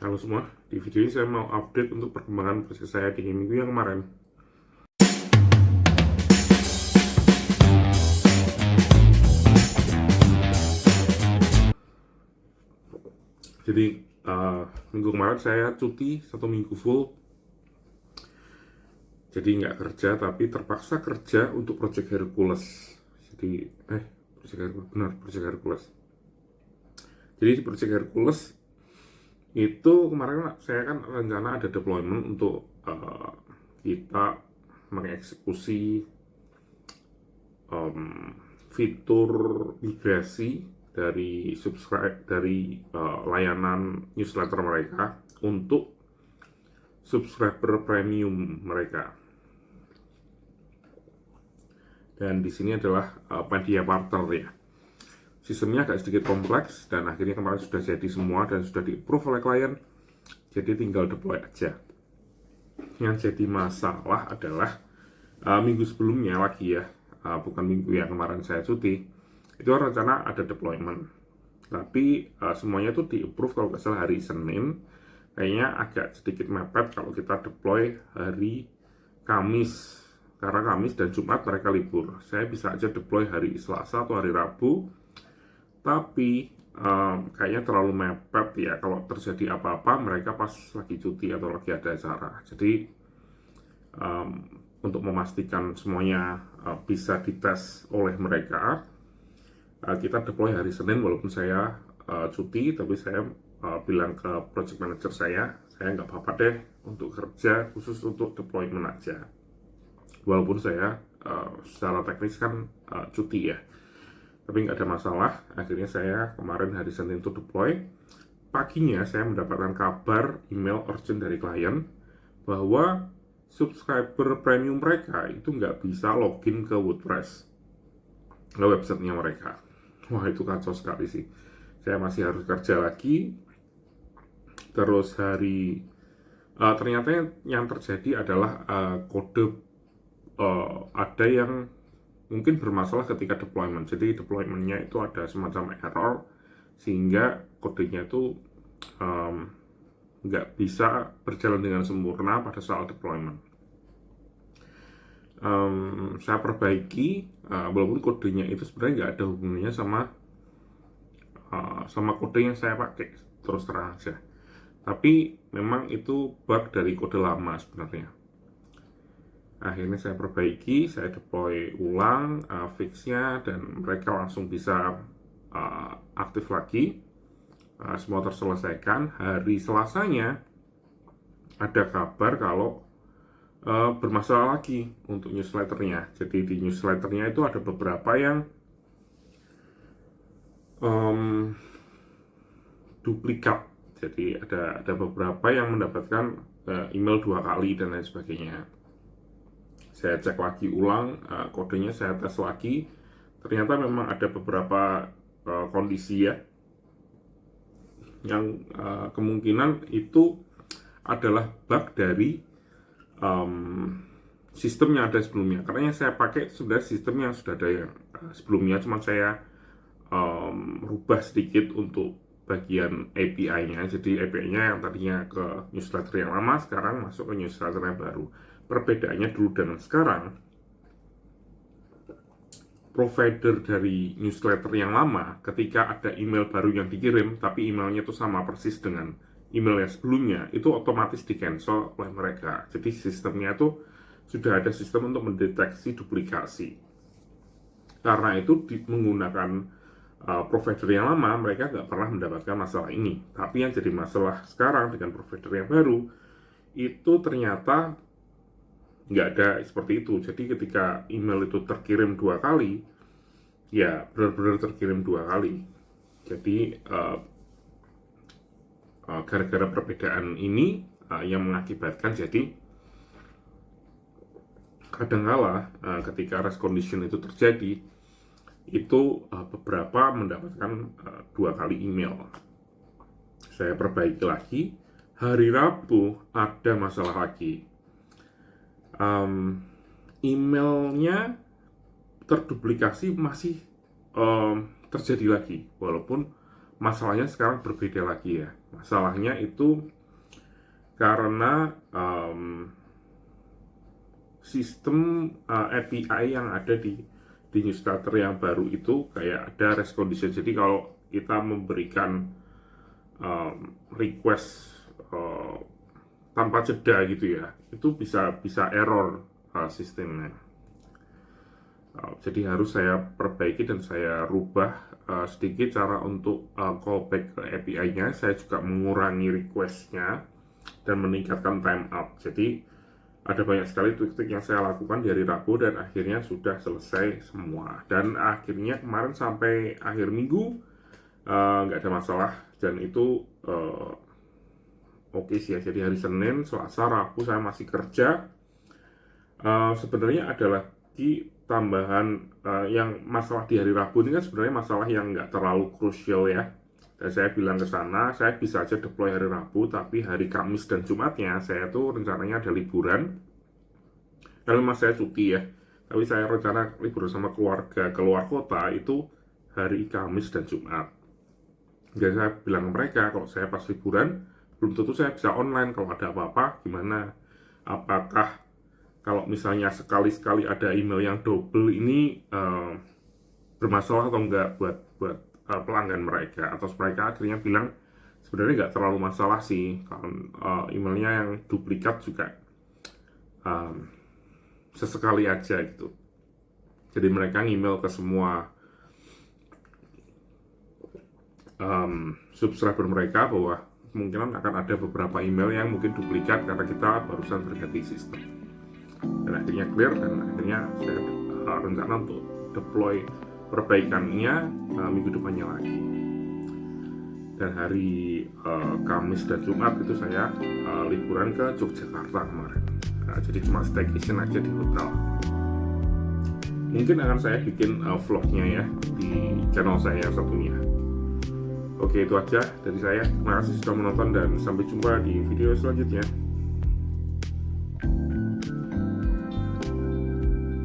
Halo semua, di video ini saya mau update untuk perkembangan proses saya di minggu yang kemarin. Jadi minggu kemarin saya cuti 1 minggu full, jadi nggak kerja tapi terpaksa kerja untuk Project Hercules. Jadi Project Hercules, benar Project Hercules. Jadi di Project Hercules itu kemarin saya kan rencana ada deployment untuk kita mengeksekusi fitur migrasi dari layanan newsletter mereka untuk subscriber premium mereka. Dan di sini adalah media partner ya. Sistemnya agak sedikit kompleks dan akhirnya kemarin sudah jadi semua dan sudah di-approve oleh klien. Jadi tinggal deploy aja. Yang jadi masalah adalah minggu sebelumnya lagi ya, bukan minggu yang kemarin saya cuti, itu rencana ada deployment. Tapi semuanya itu di-approve kalau nggak salah hari Senin. Kayaknya agak sedikit mepet kalau kita deploy hari Kamis. Karena Kamis dan Jumat mereka libur. Saya bisa aja deploy hari Selasa atau hari Rabu. Tapi kayaknya terlalu mepet ya. Kalau terjadi apa-apa mereka pas lagi cuti atau lagi ada acara. Jadi untuk memastikan semuanya bisa dites oleh mereka, kita deploy hari Senin walaupun saya cuti, tapi saya bilang ke project manager saya nggak apa-apa deh untuk kerja khusus untuk deployment aja. Walaupun saya secara teknis kan cuti ya, tapi nggak ada masalah. Akhirnya saya kemarin hari Senin itu deploy. Paginya saya mendapatkan kabar email urgent dari klien bahwa subscriber premium mereka itu nggak bisa login ke WordPress, ke websitenya mereka. Wah, itu kacau sekali sih. Saya masih harus kerja lagi. Terus ternyata yang terjadi adalah kode ada yang mungkin bermasalah ketika deployment. Jadi deploymentnya itu ada semacam error sehingga kodenya itu nggak bisa berjalan dengan sempurna pada saat deployment. Saya perbaiki, walaupun kodenya itu sebenarnya nggak ada hubungannya sama kode yang saya pakai, terus terang aja. Tapi memang itu bug dari kode lama sebenarnya. Akhirnya saya perbaiki, saya deploy ulang fixnya dan mereka langsung bisa aktif lagi. Semua terselesaikan. Hari Selasanya ada kabar kalau bermasalah lagi untuk newsletternya. Jadi di newsletternya itu ada beberapa yang duplikat. Jadi ada beberapa yang mendapatkan email 2 kali dan lain sebagainya. Saya cek lagi ulang kodenya, saya tes lagi. Ternyata memang ada beberapa kondisi ya yang kemungkinan itu adalah bug dari sistem yang ada sebelumnya. Karena yang saya pakai sudah sistem yang sudah ada yang sebelumnya, cuma saya rubah sedikit untuk bagian API-nya. Jadi API-nya yang tadinya ke newsletter yang lama sekarang masuk ke newsletter yang baru. Perbedaannya dulu dengan sekarang, provider dari newsletter yang lama, ketika ada email baru yang dikirim, tapi emailnya itu sama persis dengan email yang sebelumnya, itu otomatis di-cancel oleh mereka. Jadi sistemnya itu sudah ada sistem untuk mendeteksi duplikasi. Karena itu menggunakan provider yang lama, mereka nggak pernah mendapatkan masalah ini. Tapi yang jadi masalah sekarang dengan provider yang baru, itu ternyata nggak ada seperti itu. Jadi ketika email itu terkirim 2 kali, ya benar-benar terkirim 2 kali. Jadi gara-gara perbedaan ini yang mengakibatkan jadi kadangkala ketika race condition itu terjadi, itu beberapa mendapatkan 2 kali email. Saya perbaiki lagi. Hari Rabu ada masalah lagi. Emailnya terduplikasi masih terjadi lagi, walaupun masalahnya sekarang berbeda lagi ya. Masalahnya itu karena sistem API yang ada di Newstarter yang baru itu kayak ada REST condition. Jadi kalau kita memberikan request tanpa jeda gitu ya, itu bisa error sistemnya. Jadi harus saya perbaiki dan saya rubah sedikit cara untuk callback ke API-nya. Saya juga mengurangi request-nya dan meningkatkan timeout. Jadi ada banyak sekali trik-trik yang saya lakukan di hari Rabu dan akhirnya sudah selesai semua. Dan akhirnya kemarin sampai akhir minggu nggak ada masalah, dan itu oke sih ya. Jadi hari Senin, Selasa, Rabu saya masih kerja. Sebenarnya ada lagi tambahan yang masalah di hari Rabu ini kan sebenarnya masalah yang nggak terlalu krusial ya. Dan saya bilang ke sana, saya bisa aja deploy hari Rabu, tapi hari Kamis dan Jumatnya saya tuh rencananya ada liburan. Dan memang saya cuti ya, tapi saya rencana liburan sama keluarga keluar kota itu hari Kamis dan Jumat. Jadi saya bilang ke mereka, kalau saya pas liburan, belum tentu saya bisa online. Kalau ada apa-apa, gimana? Apakah kalau misalnya sekali-sekali ada email yang double ini bermasalah atau enggak buat pelanggan mereka, atau mereka akhirnya bilang sebenarnya nggak terlalu masalah sih, kalau emailnya yang duplikat juga sesekali aja gitu. Jadi mereka email ke semua subscriber mereka bahwa kemungkinan akan ada beberapa email yang mungkin duplikat karena kita barusan berganti sistem. Dan akhirnya clear, dan akhirnya saya rencana untuk deploy perbaikannya minggu depannya lagi. Dan hari Kamis dan Jumat itu saya liburan ke Yogyakarta kemarin. Jadi cuma staycation aja di hotel. Mungkin akan saya bikin vlognya ya di channel saya yang satunya. Oke, itu aja dari saya. Terima kasih sudah menonton dan sampai jumpa di video selanjutnya.